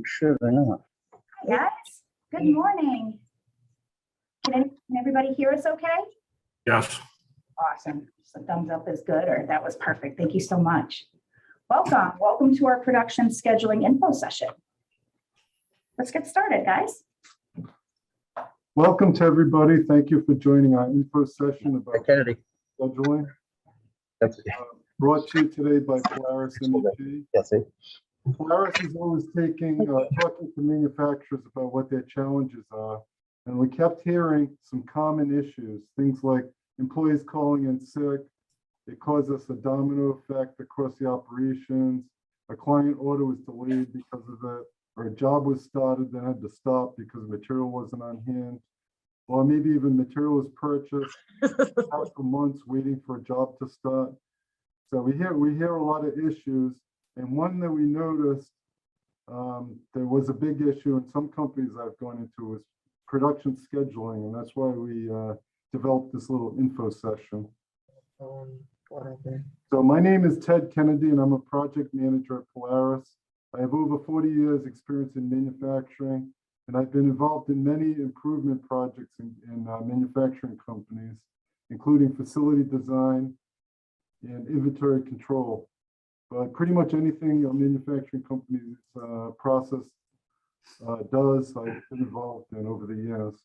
Sure enough. Hi guys, good morning. Can everybody hear us okay? Yes. Awesome. So thumbs up is good, or that was perfect. Thank you so much. Welcome to our production scheduling info session. Let's get started, guys. Welcome to everybody. Thank you for joining our info session about Kennedy. scheduling. That's Brought to you today by Polaris MEP. yes. Polaris is always talking to manufacturers about what their challenges are. And we kept hearing some common issues, things like employees calling in sick. It caused us a domino effect across the operations. A client order was delayed because of it, or a job was started then had to stop because material wasn't on hand. Or maybe even material was purchased out for months waiting for a job to start. So we hear a lot of issues. And one that we noticed, there was a big issue in some companies I've gone into was production scheduling. And that's why we developed this little info session. So my name is Ted Kennedy, and I'm a project manager at Polaris. I have over 40 years experience in manufacturing, and I've been involved in many improvement projects in manufacturing companies, including facility design and inventory control. But pretty much anything a manufacturing company's process does, I've been involved in over the years.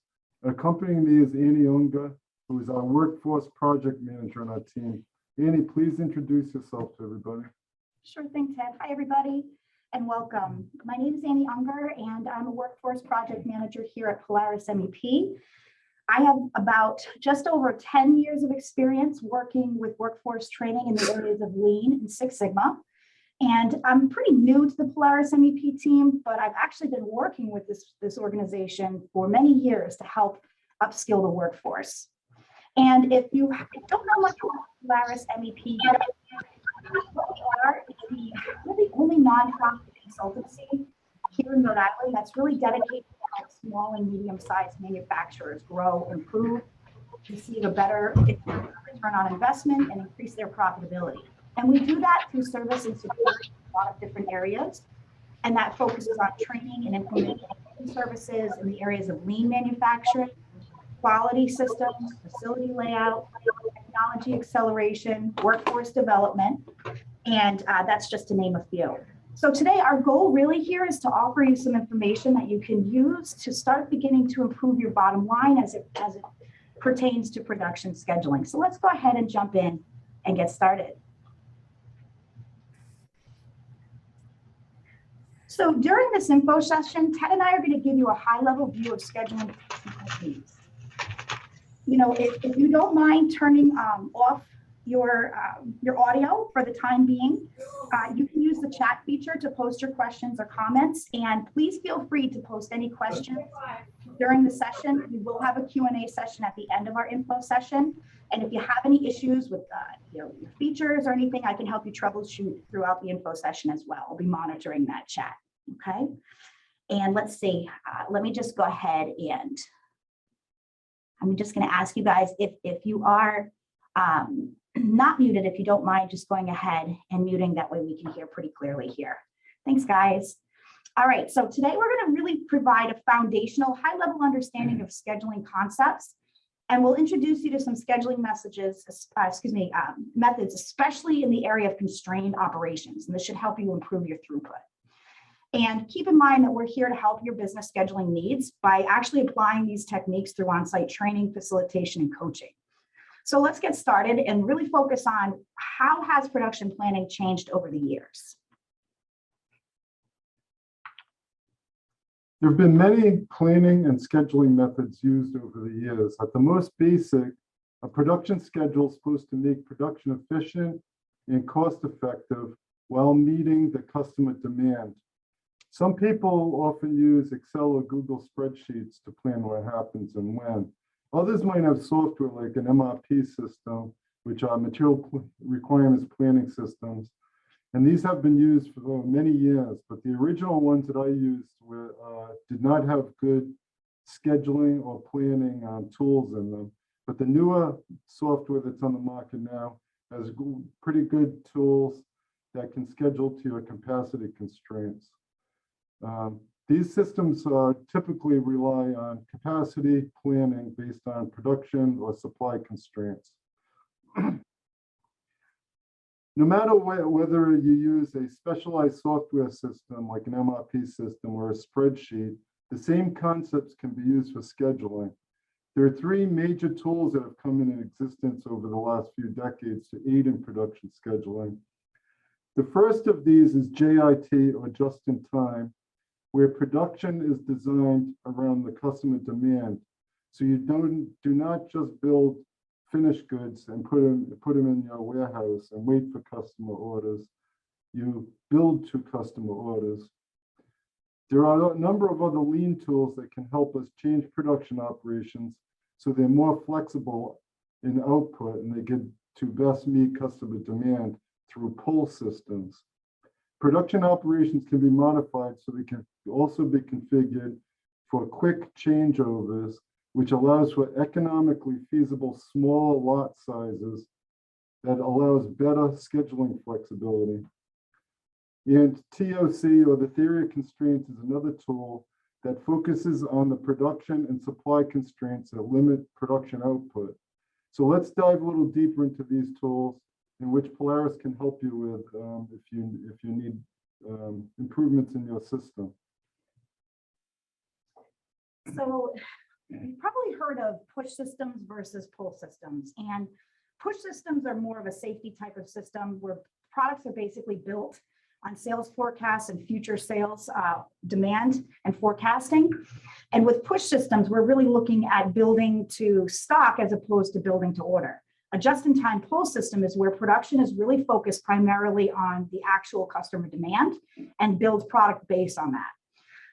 Accompanying me is Unger, who is our workforce project manager on our team. Annie, please introduce yourself to everybody. Sure thing, Ted. Hi, everybody, and welcome. My name is Unger, and I'm a workforce project manager here at Polaris MEP. I have about just over 10 years of experience working with workforce training in the areas of Lean and Six Sigma. And I'm pretty new to the Polaris MEP team, but I've actually been working with this organization for many years to help upskill the workforce. And if you don't know much about Polaris MEP, we're the only nonprofit consultancy here in Rhode Island that's really dedicated to help small and medium-sized manufacturers grow, improve, receive a better return on investment, and increase their profitability. And we do that through service and support in a lot of different areas. And that focuses on training and implementing services in the areas of lean manufacturing, quality systems, facility layout, technology acceleration, workforce development, and that's just to name a few. So today our goal really here is to offer you some information that you can use to start beginning to improve your bottom line as it pertains to production scheduling. So let's go ahead and jump in and get started. So during this info session, Ted and I are going to give you a high-level view of scheduling needs. You know, if you don't mind turning off your audio for the time being, you can use the chat feature to post your questions or comments, and please feel free to post any questions during the session. We will have a Q&A session at the end of our info session, and if you have any issues with your features or anything, I can help you troubleshoot throughout the info session as well. I'll be monitoring that chat, okay? And let's see, let me just go ahead and I'm just going to ask you guys if you are not muted, if you don't mind just going ahead and muting, that way we can hear pretty clearly here. Thanks, guys. All right, so today we're going to really provide a foundational high-level understanding of scheduling concepts, and we'll introduce you to some scheduling methods, especially in the area of constrained operations, and this should help you improve your throughput. And keep in mind that we're here to help your business scheduling needs by actually applying these techniques through on-site training, facilitation, and coaching. So let's get started and really focus on how has production planning changed over the years. There have been many planning and scheduling methods used over the years. At the most basic, a production schedule is supposed to make production efficient and cost-effective while meeting the customer demand. Some people often use Excel or Google spreadsheets to plan what happens and when. Others might have software like an MRP system, which are material requirements planning systems. And these have been used for many years, but the original ones that I used did not have good scheduling or planning tools in them. But the newer software that's on the market now has pretty good tools that can schedule to your capacity constraints. These systems typically rely on capacity planning based on production or supply constraints. No matter whether you use a specialized software system like an MRP system or a spreadsheet, the same concepts can be used for scheduling. There are three major tools that have come into existence over the last few decades to aid in production scheduling. The first of these is JIT, or just in time, where production is designed around the customer demand. So you do not just build finished goods and put them in your warehouse and wait for customer orders. You build to customer orders. There are a number of other lean tools that can help us change production operations so they're more flexible in output and they get to best meet customer demand through pull systems. Production operations can be modified so they can also be configured for quick changeovers, which allows for economically feasible small lot sizes that allows better scheduling flexibility. And TOC, or the theory of constraints, is another tool that focuses on the production and supply constraints that limit production output. So let's dive a little deeper into these tools, in which Polaris can help you with if you need improvements in your system. So you've probably heard of push systems versus pull systems. And push systems are more of a safety type of system where products are basically built on sales forecasts and future sales demand and forecasting. And with push systems, we're really looking at building to stock as opposed to building to order. A just-in-time pull system is where production is really focused primarily on the actual customer demand and builds product based on that.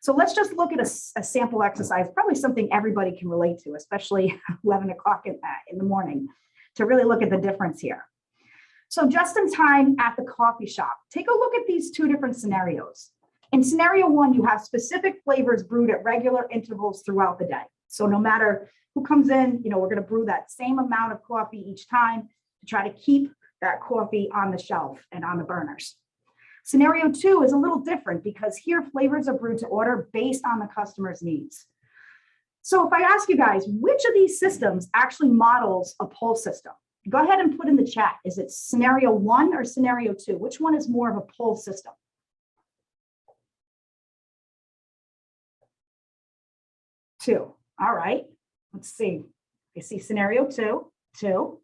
So let's just look at a sample exercise, probably something everybody can relate to, especially 11 o'clock in the morning, to really look at the difference here. So just in time at the coffee shop, take a look at these two different scenarios. In scenario one, you have specific flavors brewed at regular intervals throughout the day. So no matter who comes in, we're going to brew that same amount of coffee each time to try to keep that coffee on the shelf and on the burners. Scenario two is a little different because here flavors are brewed to order based on the customer's needs. So if I ask you guys, which of these systems actually models a pull system? Go ahead and put in the chat. Is it scenario one or scenario two? Which one is more of a pull system? Two. All right. Let's see. I see scenario two. All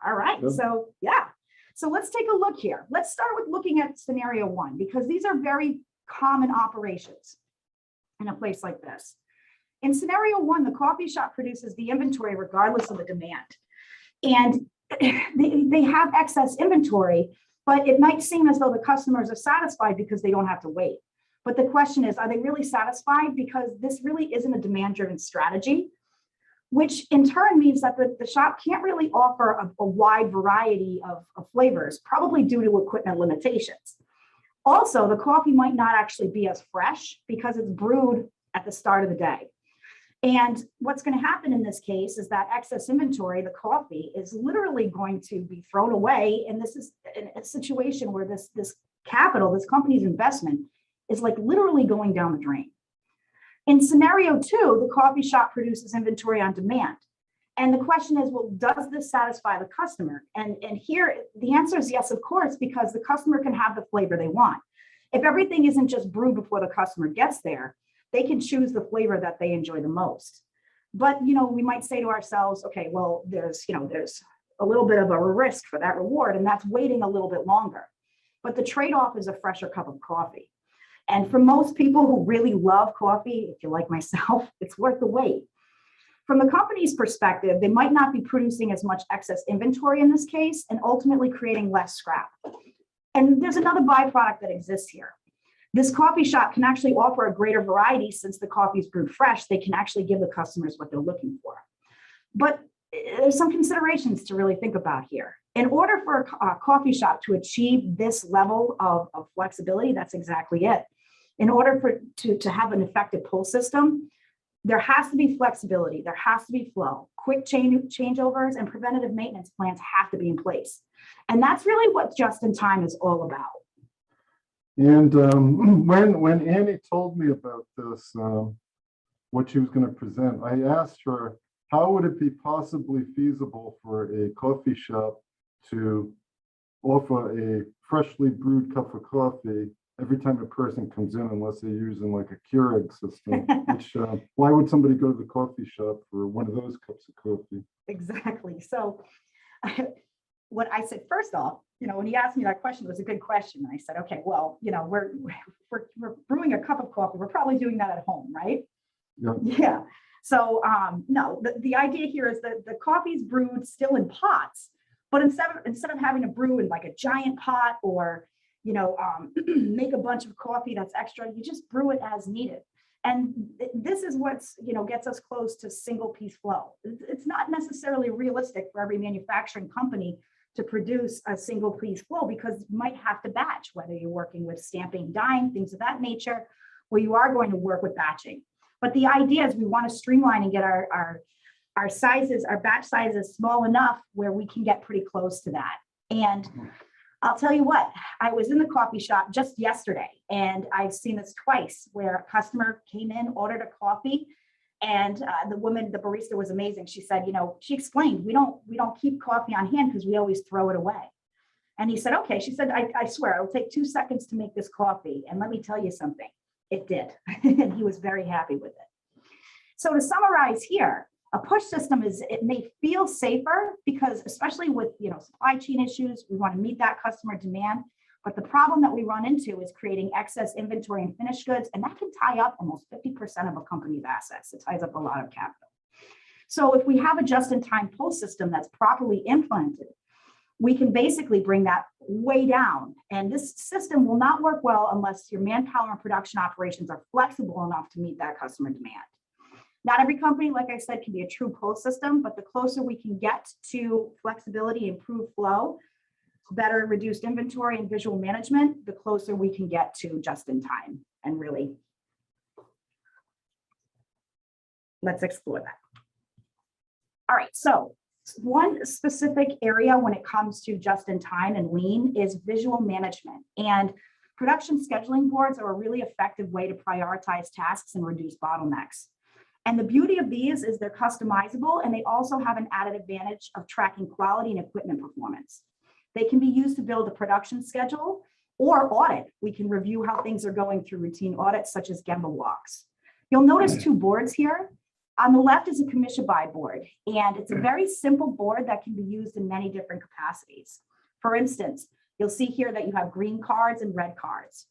right. Yep. So yeah. So let's take a look here. Let's start with looking at scenario one, because these are very common operations in a place like this. In scenario one, the coffee shop produces the inventory regardless of the demand. And they have excess inventory, but it might seem as though the customers are satisfied because they don't have to wait. But the question is, are they really satisfied? Because this really isn't a demand-driven strategy, which in turn means that the shop can't really offer a wide variety of flavors, probably due to equipment limitations. Also, the coffee might not actually be as fresh because it's brewed at the start of the day. And what's going to happen in this case is that excess inventory, the coffee, is literally going to be thrown away. And this is a situation where this capital, this company's investment, is like literally going down the drain. In scenario two, the coffee shop produces inventory on demand. And the question is, well, does this satisfy the customer? And here, the answer is yes, of course, because the customer can have the flavor they want. If everything isn't just brewed before the customer gets there, they can choose the flavor that they enjoy the most. But, we might say to ourselves, okay, well, there's a little bit of a risk for that reward, and that's waiting a little bit longer. But the trade-off is a fresher cup of coffee. And for most people who really love coffee, if you're like myself, it's worth the wait. From the company's perspective, they might not be producing as much excess inventory in this case, and ultimately creating less scrap. And there's another byproduct that exists here. This coffee shop can actually offer a greater variety since the coffee is brewed fresh. They can actually give the customers what they're looking for. But there's some considerations to really think about here. In order for a coffee shop to achieve this level of flexibility, that's exactly it. In order to have an effective pull system, there has to be flexibility, there has to be flow. Quick changeovers and preventative maintenance plans have to be in place. And that's really what just-in-time is all about. And when Annie told me about this, what she was going to present, I asked her, how would it be possibly feasible for a coffee shop to offer a freshly brewed cup of coffee every time a person comes in, unless they're using like a Keurig system, which why would somebody go to the coffee shop for one of those cups of coffee? Exactly. So what I said, first off, when he asked me that question, it was a good question. And I said, okay, well, we're brewing a cup of coffee. We're probably doing that at home, right? Yeah. Yeah. So no, the idea here is that the coffee is brewed still in pots, but instead of having to brew in like a giant pot or make a bunch of coffee that's extra, you just brew it as needed. And this is what's gets us close to single piece flow. It's not necessarily realistic for every manufacturing company to produce a single piece flow, because you might have to batch, whether you're working with stamping, dyeing, things of that nature, where you are going to work with batching. But the idea is we want to streamline and get our sizes, our batch sizes small enough where we can get pretty close to that. And I'll tell you what, I was in the coffee shop just yesterday, and I've seen this twice, where a customer came in, ordered a coffee, and the barista was amazing. She said, she explained, we don't keep coffee on hand because we always throw it away. And he said, okay. She said, I swear it'll take 2 seconds to make this coffee. And let me tell you something, it did. And he was very happy with it. So to summarize here, a push system it may feel safer because, especially with supply chain issues, we want to meet that customer demand. But the problem that we run into is creating excess inventory and finished goods, and that can tie up almost 50% of a company's assets. It ties up a lot of capital. So if we have a just-in-time pull system that's properly implemented, we can basically bring that way down. And this system will not work well unless your manpower and production operations are flexible enough to meet that customer demand. Not every company, like I said, can be a true pull system, but the closer we can get to flexibility, improved flow, better reduced inventory and visual management, the closer we can get to just in time. And really, let's explore that. All right, so one specific area when it comes to just in time and lean is visual management. And production scheduling boards are a really effective way to prioritize tasks and reduce bottlenecks. And the beauty of these is they're customizable, and they also have an added advantage of tracking quality and equipment performance. They can be used to build a production schedule or audit. We can review how things are going through routine audits, such as Gemba walks. You'll notice 2 boards here. On the left is a commission buy board, and it's a very simple board that can be used in many different capacities. For instance, you'll see here that you have green cards and red cards.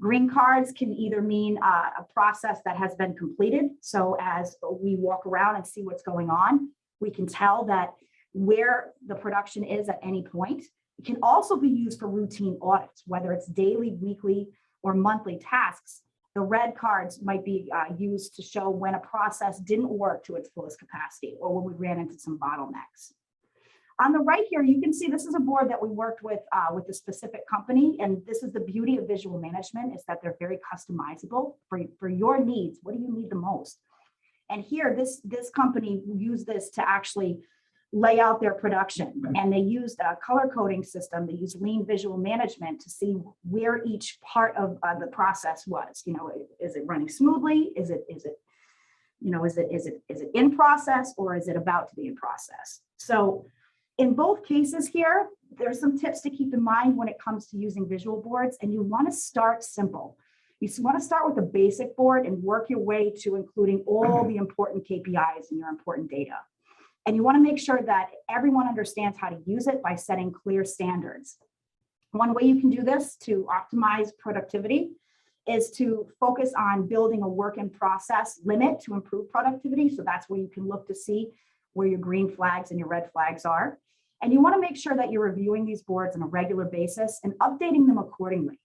Green cards can either mean a process that has been completed. So as we walk around and see what's going on, we can tell that where the production is at any point. It can also be used for routine audits, whether it's daily, weekly, or monthly tasks. The red cards might be used to show when a process didn't work to its fullest capacity or when we ran into some bottlenecks. On the right here, you can see this is a board that we worked with a specific company. And this is the beauty of visual management, is that they're very customizable for your needs. What do you need the most? And here, this company used this to actually lay out their production. And they used a color coding system. They used lean visual management to see where each part of the process was. Is it running smoothly? Is it in process, or is it about to be in process? So in both cases here, there's some tips to keep in mind when it comes to using visual boards, and you want to start simple. You want to start with a basic board and work your way to including all the important KPIs and your important data. And you want to make sure that everyone understands how to use it by setting clear standards. One way you can do this to optimize productivity is to focus on building a work in process limit to improve productivity. So that's where you can look to see where your green flags and your red flags are. And you want to make sure that you're reviewing these boards on a regular basis and updating them accordingly.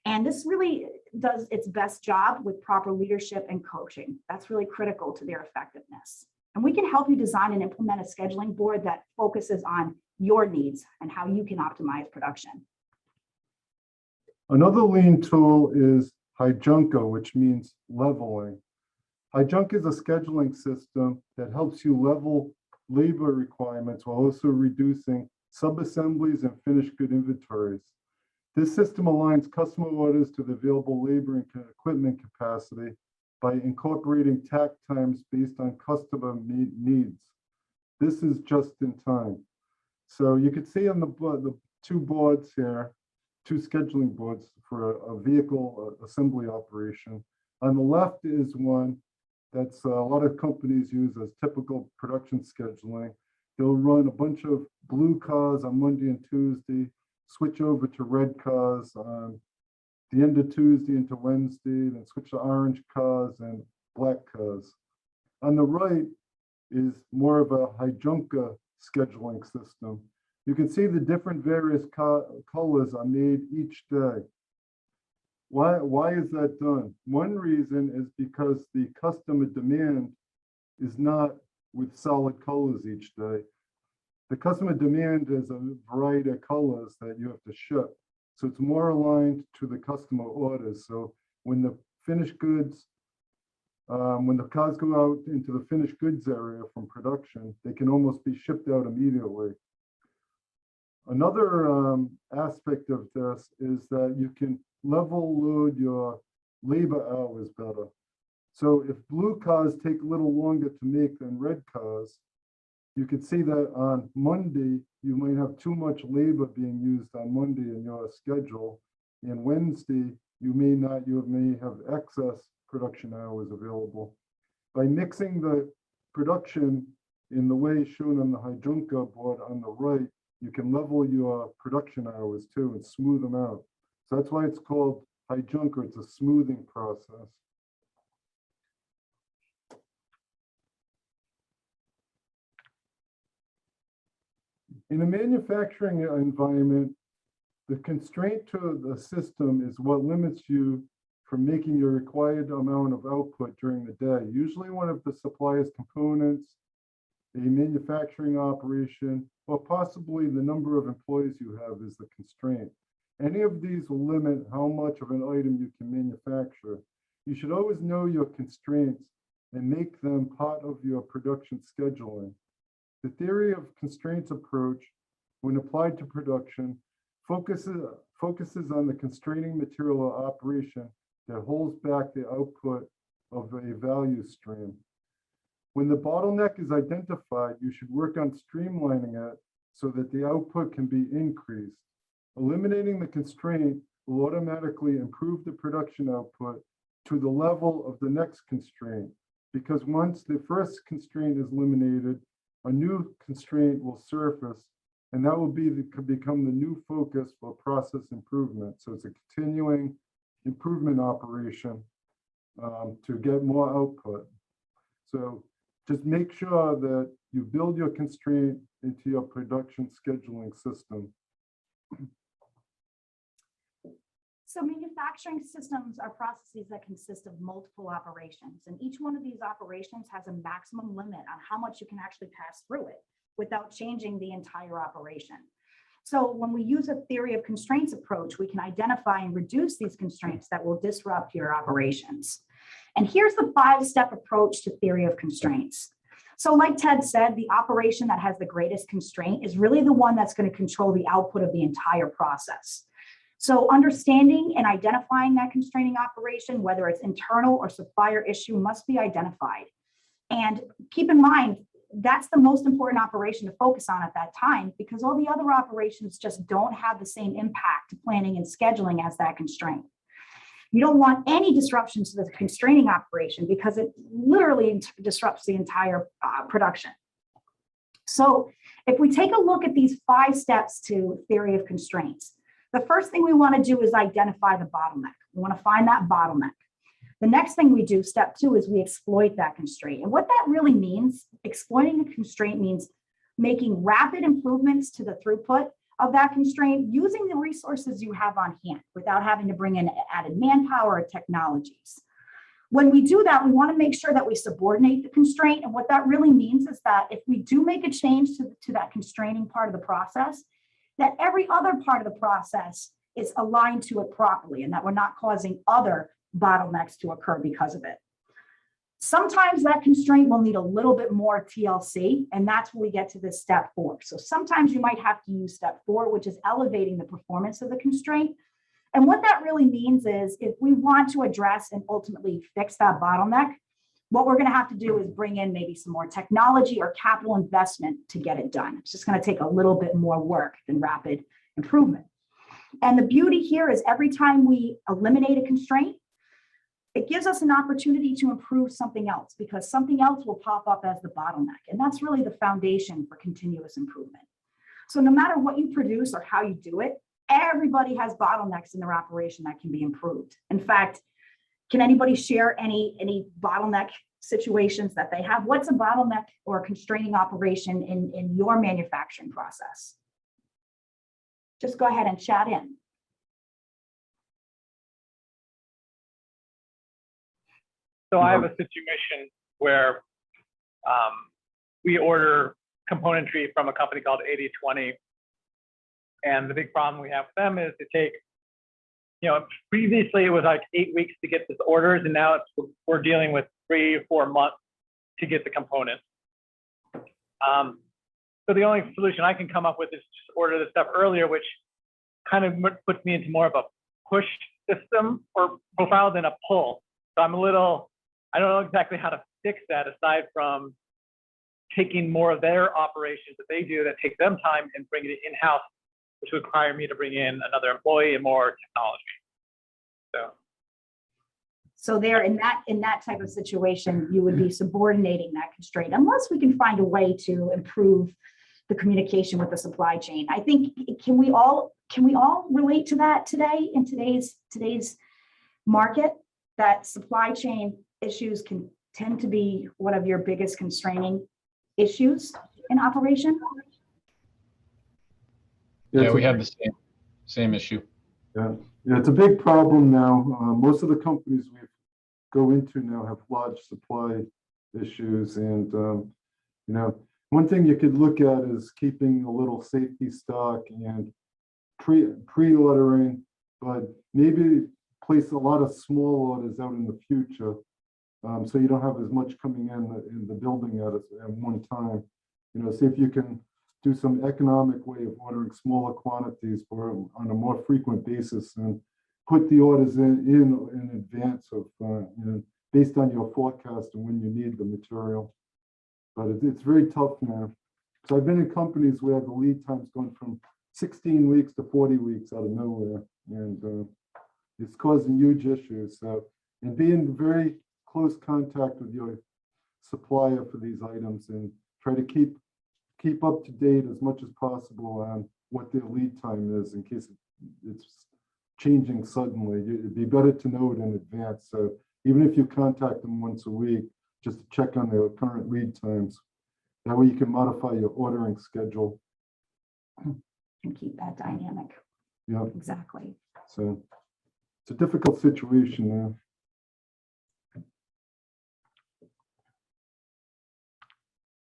And this really does its best job with proper leadership and coaching. That's really critical to their effectiveness. And we can help you design and implement a scheduling board that focuses on your needs and how you can optimize production. Another lean tool is Heijunka, which means leveling. Heijunka is a scheduling system that helps you level labor requirements while also reducing sub-assemblies and finished good inventories. This system aligns customer orders to the available labor and equipment capacity by incorporating takt times based on customer needs. This is just in time. So you can see on the two boards here, two scheduling boards for a vehicle assembly operation. On the left is one that's a lot of companies use as typical production scheduling. They'll run a bunch of blue cars on Monday and Tuesday, switch over to red cars on the end of Tuesday into Wednesday, then switch to orange cars and black cars. On the right is more of a Heijunka scheduling system. You can see the different various colors are made each day. Why is that done? One reason is because the customer demand is not with solid colors each day. The customer demand is a variety of colors that you have to ship. So it's more aligned to the customer orders. So when the finished goods, when the cars go out into the finished goods area from production, they can almost be shipped out immediately. Another aspect of this is that you can level load your labor hours better. So if blue cars take a little longer to make than red cars, you can see that on Monday, you might have too much labor being used on Monday in your schedule. And Wednesday, you may have excess production hours available. By mixing the production in the way shown on the Heijunka board on the right, you can level your production hours too and smooth them out. So that's why it's called Heijunka. It's a smoothing process. In a manufacturing environment, the constraint to the system is what limits you from making your required amount of output during the day. Usually one of the supplier's components, a manufacturing operation, or possibly the number of employees you have is the constraint. Any of these will limit how much of an item you can manufacture. You should always know your constraints and make them part of your production scheduling. The theory of constraints approach, when applied to production, focuses on the constraining material or operation that holds back the output of a value stream. When the bottleneck is identified, you should work on streamlining it so that the output can be increased. Eliminating the constraint will automatically improve the production output to the level of the next constraint, because once the first constraint is eliminated, a new constraint will surface, and that will become the new focus for process improvement. So it's a continuing improvement operation to get more output. So just make sure that you build your constraint into your production scheduling system. So manufacturing systems are processes that consist of multiple operations, and each one of these operations has a maximum limit on how much you can actually pass through it without changing the entire operation. So when we use a theory of constraints approach, we can identify and reduce these constraints that will disrupt your operations. And here's the 5-step approach to theory of constraints. So like Ted said, the operation that has the greatest constraint is really the one that's going to control the output of the entire process. So understanding and identifying that constraining operation, whether it's internal or supplier issue, must be identified. And keep in mind, that's the most important operation to focus on at that time, because all the other operations just don't have the same impact to planning and scheduling as that constraint. You don't want any disruptions to the constraining operation because it literally disrupts the entire production. So if we take a look at these 5 steps to theory of constraints, the first thing we want to do is identify the bottleneck. We want to find that bottleneck. The next thing we do, step 2, is we exploit that constraint. And what that really means, exploiting a constraint means making rapid improvements to the throughput of that constraint using the resources you have on hand without having to bring in added manpower or technologies. When we do that, we want to make sure that we subordinate the constraint. And what that really means is that if we do make a change to that constraining part of the process, that every other part of the process is aligned to it properly and that we're not causing other bottlenecks to occur because of it. Sometimes that constraint will need a little bit more TLC, and that's when we get to this step 4. So sometimes you might have to use step 4, which is elevating the performance of the constraint. And what that really means is if we want to address and ultimately fix that bottleneck, what we're going to have to do is bring in maybe some more technology or capital investment to get it done. It's just going to take a little bit more work than rapid improvement. And the beauty here is every time we eliminate a constraint, it gives us an opportunity to improve something else, because something else will pop up as the bottleneck. And that's really the foundation for continuous improvement. So no matter what you produce or how you do it, everybody has bottlenecks in their operation that can be improved. In fact, can anybody share any bottleneck situations that they have? What's a bottleneck or constraining operation in your manufacturing process? Just go ahead and chat in. So I have a situation where we order componentry from a company called 80/20. And the big problem we have with them is to take, previously it was like 8 weeks to get this orders, and now we're dealing with 3 or 4 months to get the components. So the only solution I can come up with is just order the stuff earlier, which kind of puts me into more of a push system or profile than a pull. So I don't know exactly how to fix that aside from taking more of their operations that they do that take them time and bringing it in-house, which would require me to bring in another employee and more technology. So there, in that type of situation, you would be subordinating that constraint, unless we can find a way to improve the communication with the supply chain. I think, can we all relate to that today in today's market, that supply chain issues can tend to be one of your biggest constraining issues in operation? Yeah, we have the same issue. Yeah, it's a big problem now. Most of the companies we go into now have large supply issues, and one thing you could look at is keeping a little safety stock and pre-ordering, but maybe place a lot of small orders out in the future, so you don't have as much coming in the building at one time. See if you can do some economic way of ordering smaller quantities on a more frequent basis, and put the orders in advance of based on your forecast and when you need the material. But it's very tough now. So I've been in companies where the lead time's gone from 16 weeks to 40 weeks out of nowhere, and it's causing huge issues. So, and be in very close contact with your supplier for these items, and try to keep up to date as much as possible on what their lead time is in case it's changing suddenly. It'd be better to know it in advance. So even if you contact them once a week, just to check on their current lead times. That way you can modify your ordering schedule. And keep that dynamic. Yeah. Exactly. So it's a difficult situation now.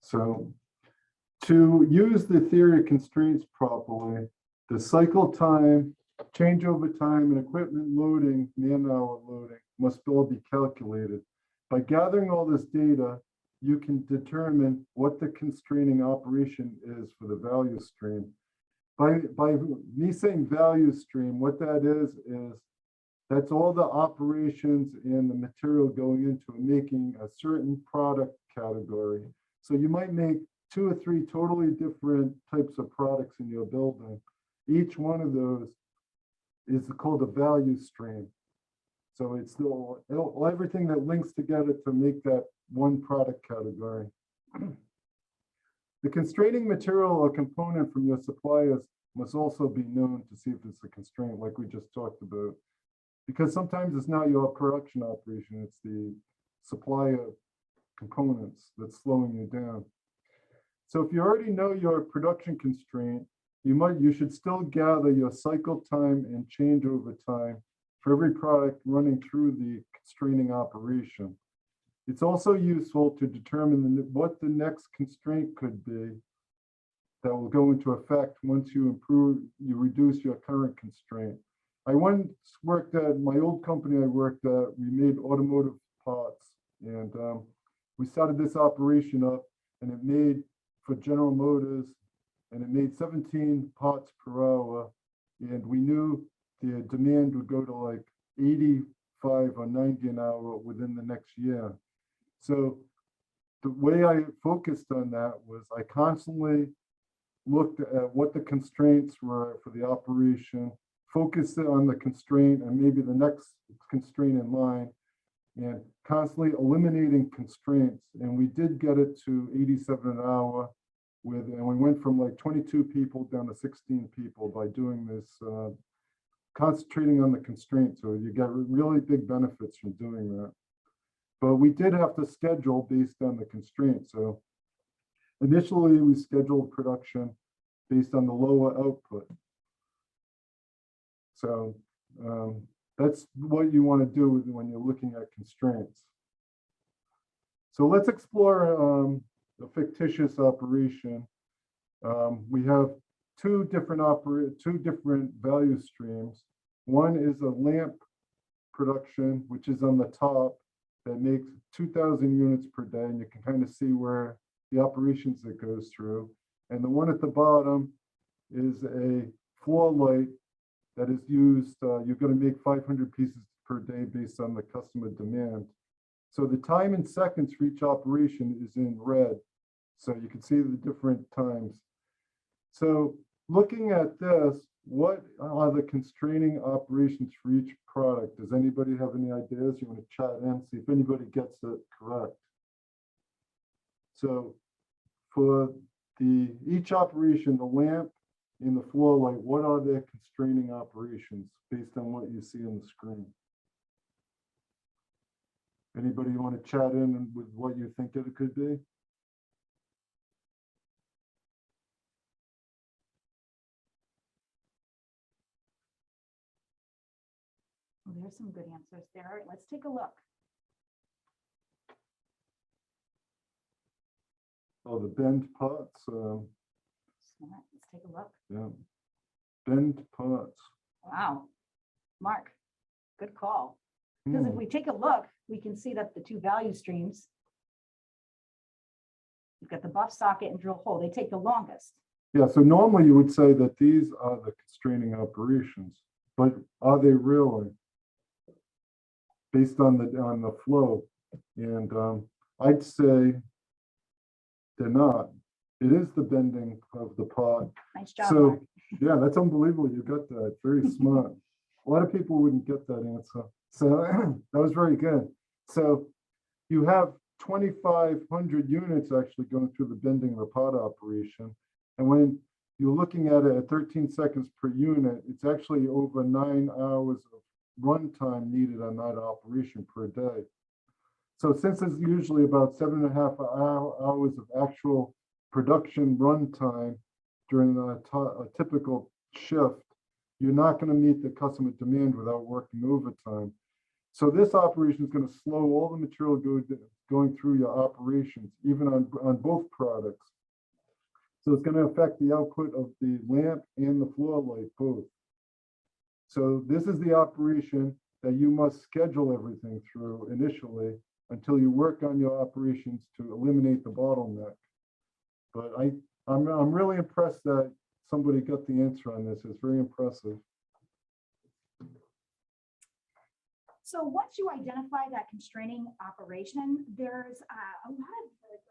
So to use the theory of constraints properly, the cycle time, changeover time, and equipment loading, man-hour loading must all be calculated. By gathering all this data, you can determine what the constraining operation is for the value stream. By me saying value stream, what that is that's all the operations and the material going into making a certain product category. So you might make 2 or 3 totally different types of products in your building. Each one of those is called a value stream. So it's everything that links together to make that one product category. The constraining material or component from your suppliers must also be known to see if it's a constraint, like we just talked about. Because sometimes it's not your production operation, it's the supplier components that's slowing you down. So if you already know your production constraint, you should still gather your cycle time and changeover time for every product running through the constraining operation. It's also useful to determine what the next constraint could be that will go into effect once you reduce your current constraint. I once worked at my old company I worked at, we made automotive parts, And we started this operation up, and it made, for General Motors, and it made 17 parts per hour. And we knew the demand would go to like 85 or 90 an hour within the next year. So the way I focused on that was I constantly looked at what the constraints were for the operation, focused on the constraint and maybe the next constraint in line, and constantly eliminating constraints. And we did get it to 87 an hour and we went from like 22 people down to 16 people by doing this, concentrating on the constraint. So you get really big benefits from doing that. But we did have to schedule based on the constraint. So initially we scheduled production based on the lower output. So that's what you want to do when you're looking at constraints. So let's explore a fictitious operation. We have two different value streams. One is a lamp production, which is on the top, that makes 2,000 units per day, and you can kind of see where the operations it goes through. And the one at the bottom is a floor light that is used, you're going to make 500 pieces per day based on the customer demand. So the time in seconds for each operation is in red. So you can see the different times. So looking at this, what are the constraining operations for each product? Does anybody have any ideas? You want to chat in, see if anybody gets it correct. So for each operation, the lamp and the floor light, what are their constraining operations based on what you see on the screen? Anybody want to chat in with what you think it could be? Well, there's some good answers there. All right, let's take a look. Oh, the bend parts. All right, let's take a look. Yeah, bend parts. Wow, Mark, good call. Because if we take a look, we can see that the two value streams, you've got the buff socket and drill hole, they take the longest. Yeah, so normally you would say that these are the constraining operations, but are they really? Based on the flow, and I'd say they're not. It is the bending of the part. Nice job, So Mark. yeah, that's unbelievable. You got that. Very smart. A lot of people wouldn't get that answer. So that was very good. So you have 2,500 units actually going through the bending of the part operation, and when you're looking at it at 13 seconds per unit, it's actually over 9 hours of runtime needed on that operation per day. So since it's usually about 7.5 hours of actual production runtime during a typical shift, you're not going to meet the customer demand without working overtime. So this operation is going to slow all the material going through your operations, even on both products. So it's going to affect the output of the lamp and the floor light both. So this is the operation that you must schedule everything through initially until you work on your operations to eliminate the bottleneck. But I'm really impressed that somebody got the answer on this. It's very impressive. So once you identify that constraining operation, there's a lot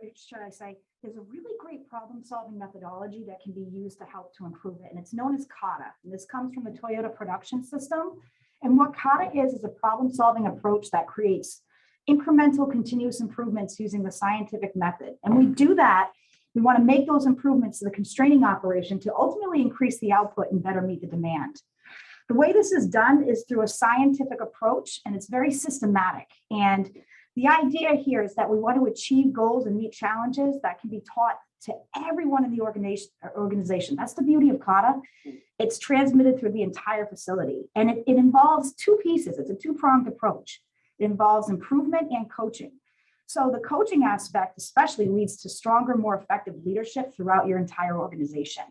of, should I say, there's a really great problem-solving methodology that can be used to help to improve it. And it's known as Kata. And this comes from the Toyota production system. And what Kata is a problem-solving approach that creates incremental continuous improvements using the scientific method. And we do that, we want to make those improvements to the constraining operation to ultimately increase the output and better meet the demand. The way this is done is through a scientific approach, and it's very systematic. And the idea here is that we want to achieve goals and meet challenges that can be taught to everyone in the organization. That's the beauty of Kata. It's transmitted through the entire facility. And it involves two pieces. It's a two-pronged approach. It involves improvement and coaching. So the coaching aspect especially leads to stronger, more effective leadership throughout your entire organization.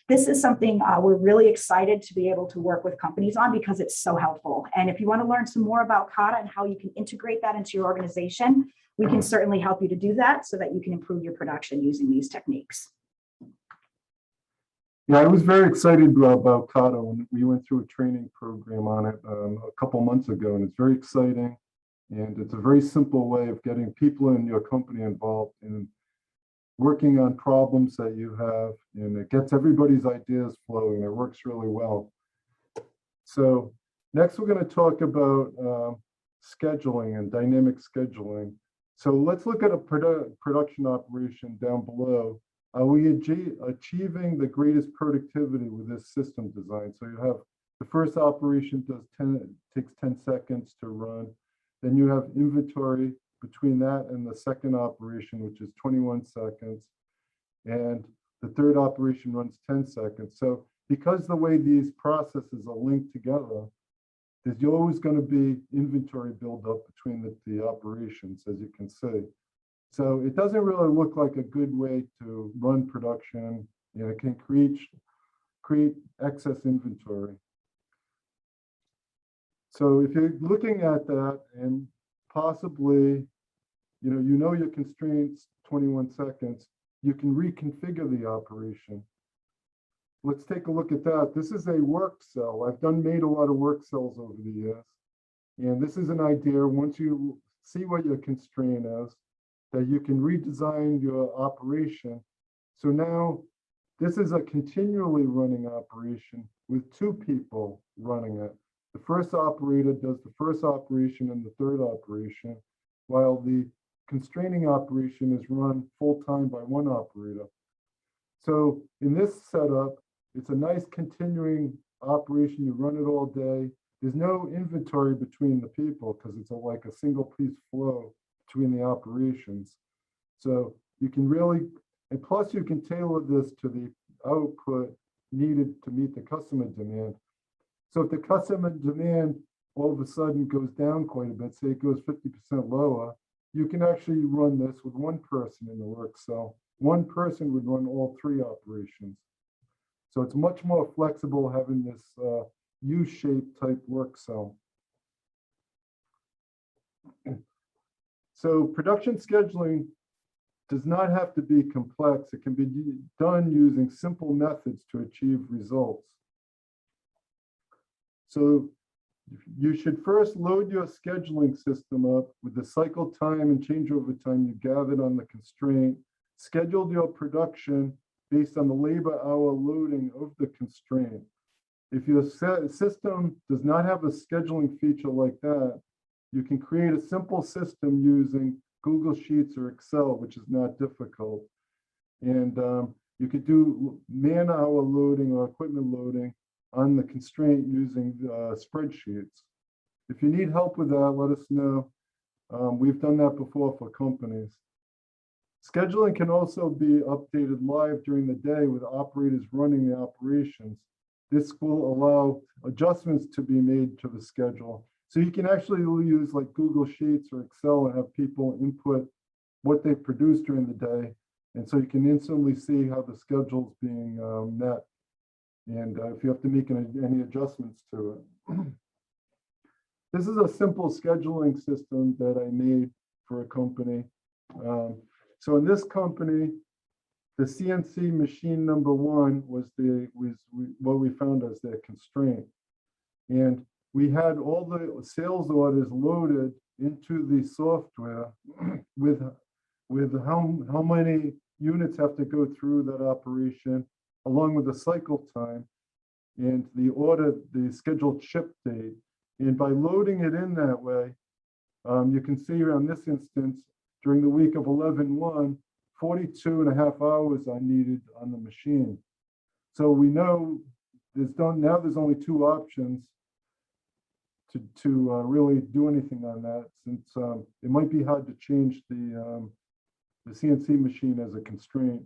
This is something we're really excited to be able to work with companies on because it's so helpful. And if you want to learn some more about Kata and how you can integrate that into your organization, we can certainly help you to do that so that you can improve your production using these techniques. Yeah, I was very excited about Kata when we went through a training program on it a couple months ago, and it's very exciting. And it's a very simple way of getting people in your company involved in working on problems that you have, and it gets everybody's ideas flowing. It works really well. So next, we're going to talk about scheduling and dynamic scheduling. So let's look at a production operation down below. Are we achieving the greatest productivity with this system design? So you have the first operation takes 10 seconds to run. Then you have inventory between that and the second operation, which is 21 seconds. And the third operation runs 10 seconds. So because the way these processes are linked together, there's always going to be inventory buildup between the operations, as you can see. So it doesn't really look like a good way to run production. You know, it can create excess inventory. So if you're looking at that and possibly, you know your constraints, 21 seconds, you can reconfigure the operation. Let's take a look at that. This is a work cell. I've made a lot of work cells over the years. And this is an idea, once you see what your constraint is, that you can redesign your operation. So now this is a continually running operation with two people running it. The first operator does the first operation and the third operation, while the constraining operation is run full-time by one operator. So in this setup, it's a nice continuing operation. You run it all day. There's no inventory between the people because it's like a single piece flow between the operations. So you can really, and plus you can tailor this to the output needed to meet the customer demand. So if the customer demand all of a sudden goes down quite a bit, say it goes 50% lower, you can actually run this with one person in the work cell. One person would run all three operations. So it's much more flexible having this U-shaped type work cell. So production scheduling does not have to be complex. It can be done using simple methods to achieve results. So you should first load your scheduling system up with the cycle time and changeover time you gathered on the constraint. Schedule your production based on the labor hour loading of the constraint. If your system does not have a scheduling feature like that, you can create a simple system using Google Sheets or Excel, which is not difficult. And you could do man-hour loading or equipment loading on the constraint using spreadsheets. If you need help with that, let us know. We've done that before for companies. Scheduling can also be updated live during the day with operators running the operations. This will allow adjustments to be made to the schedule. So you can actually use like Google Sheets or Excel and have people input what they produce during the day. And so you can instantly see how the schedule's being met. And if you have to make any adjustments to it. This is a simple scheduling system that I made for a company. So in this company, the CNC machine number one was what we found as their constraint. And we had all the sales orders loaded into the software with how many units have to go through that operation, along with the cycle time and the scheduled ship date. And by loading it in that way, you can see here on this instance, during the week of 11/1, 42.5 hours are needed on the machine. So we know now there's only two options to really do anything on that, since it might be hard to change the CNC machine as a constraint.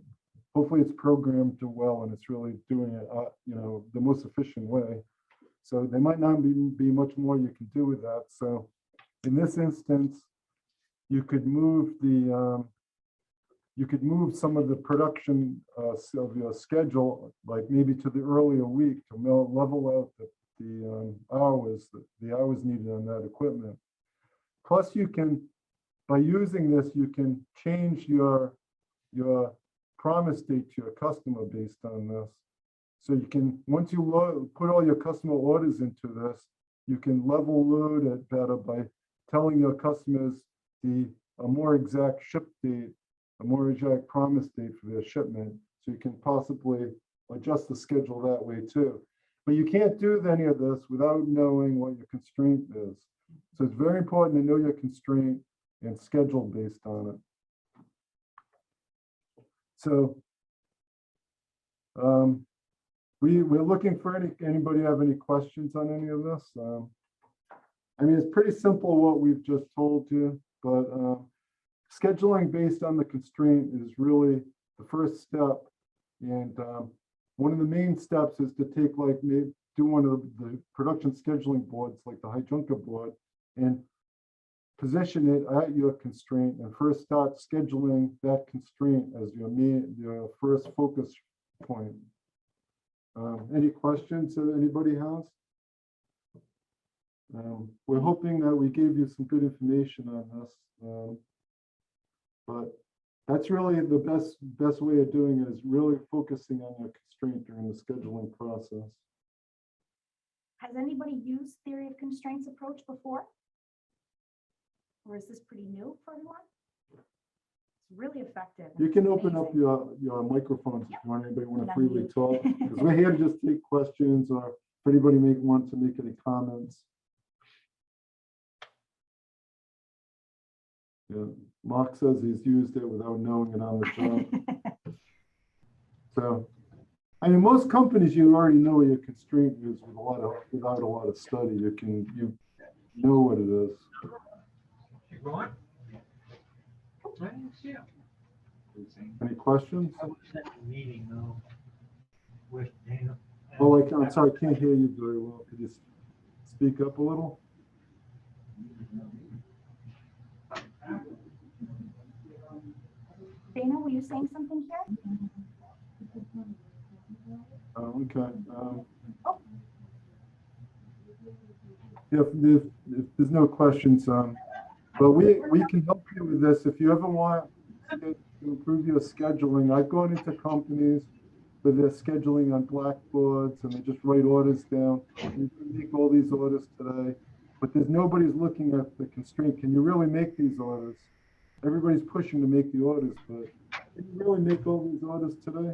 Hopefully it's programmed well and it's really doing it the most efficient way. So there might not be much more you can do with that. So in this instance, you could move the you could move some of the production of your schedule, like maybe to the earlier week to level out the hours needed on that equipment. Plus, you can, by using this, you can change your promise date to your customer based on this. So you can, once you put all your customer orders into this, you can level load it better by telling your customers a more exact ship date, a more exact promise date for their shipment. So you can possibly adjust the schedule that way too. But you can't do any of this without knowing what your constraint is. So it's very important to know your constraint and schedule based on it. So we're looking for anybody have any questions on any of this? I mean, it's pretty simple what we've just told you, but scheduling based on the constraint is really the first step. And one of the main steps is to take do one of the production scheduling boards like the Heijunka board and position it at your constraint and first start scheduling that constraint as your first focus point. Any questions that anybody has? We're hoping that we gave you some good information on this, but that's really the best way of doing it is really focusing on your constraint during the scheduling process. Has anybody used theory of constraints approach before? Or is this pretty new for everyone? It's really effective. You can open up your microphones if you want. Anybody want to freely talk? Because we're here to just take questions, or if anybody wants to make any comments. Yeah, Mark says he's used it without knowing it on the job. So, I mean, most companies you already know what your constraint is without a lot of study. You know what it is. Any questions? Oh, I'm sorry, I can't hear you very well. Could you speak up a little? Dana, were you saying something here? Okay. If there's no questions, but we can help you with this. If you ever want to improve your scheduling, I've gone into companies with their scheduling on blackboards and they just write orders down. You can make all these orders today, but there's nobody's looking at the constraint. Can you really make these orders? Everybody's pushing to make the orders, but can you really make all these orders today?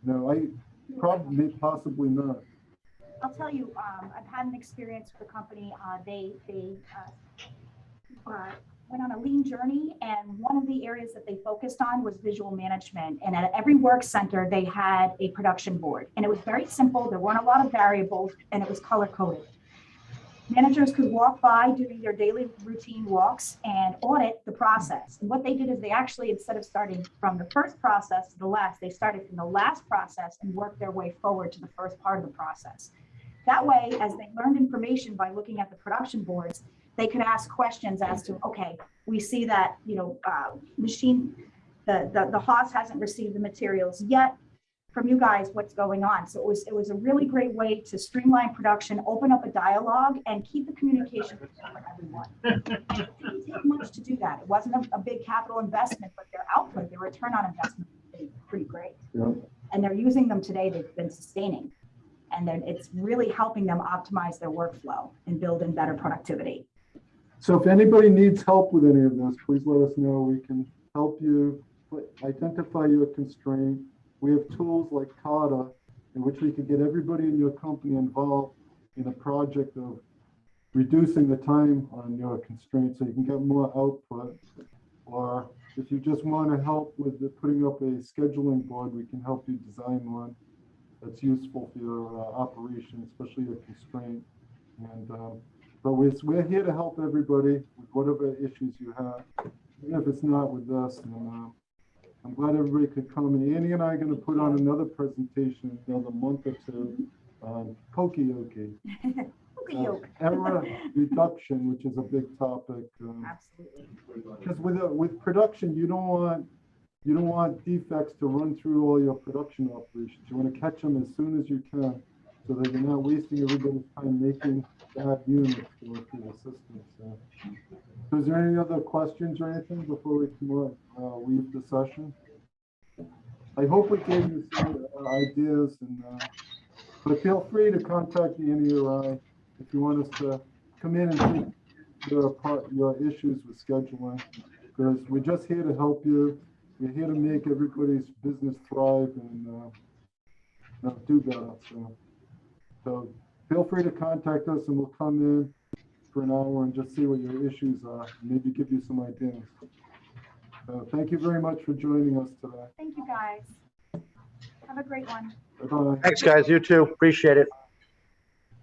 No, possibly not. I'll tell you, I've had an experience with a company. They went on a lean journey, and one of the areas that they focused on was visual management. And at every work center, they had a production board, and it was very simple. There weren't a lot of variables, and it was color coded. Managers could walk by doing their daily routine walks and audit the process. And what they did is they actually, instead of starting from the first process to the last, they started from the last process and worked their way forward to the first part of the process. That way, as they learned information by looking at the production boards, they could ask questions as to, okay, we see that, the Haas hasn't received the materials yet from you guys, what's going on. So it was a really great way to streamline production, open up a dialogue, and keep the communication for everyone. It didn't take much to do that. It wasn't a big capital investment, but their output, their return on investment is pretty great. Yeah. And they're using them today. They've been sustaining. And then it's really helping them optimize their workflow and build in better productivity. So if anybody needs help with any of this, please let us know. We can help you identify your constraint. We have tools like Kata in which we can get everybody in your company involved in a project of reducing the time on your constraint so you can get more output. Or if you just want to help with putting up a scheduling board, we can help you design one that's useful for your operation, especially your constraint. And but we're here to help everybody with whatever issues you have, even if it's not with us. And I'm glad everybody could come. And Andy and I are going to put on another presentation in another month or two on Poke. to you. Error reduction, which is a big topic. Absolutely. Because with production, you don't want defects to run through all your production operations. You want to catch them as soon as you can, so that you're not wasting everybody's time making bad units going through the system. So is there any other questions or anything before we leave the session? I hope we gave you some ideas, but feel free to contact the NERI if you want us to come in and take your issues with scheduling, because we're just here to help you. We're here to make everybody's business thrive and do better. So feel free to contact us, and we'll come in for an hour and just see what your issues are, maybe give you some ideas. Thank you very much for joining us today. Thank you, guys. Have a great one. Bye-bye. Thanks, guys. You too. Appreciate it.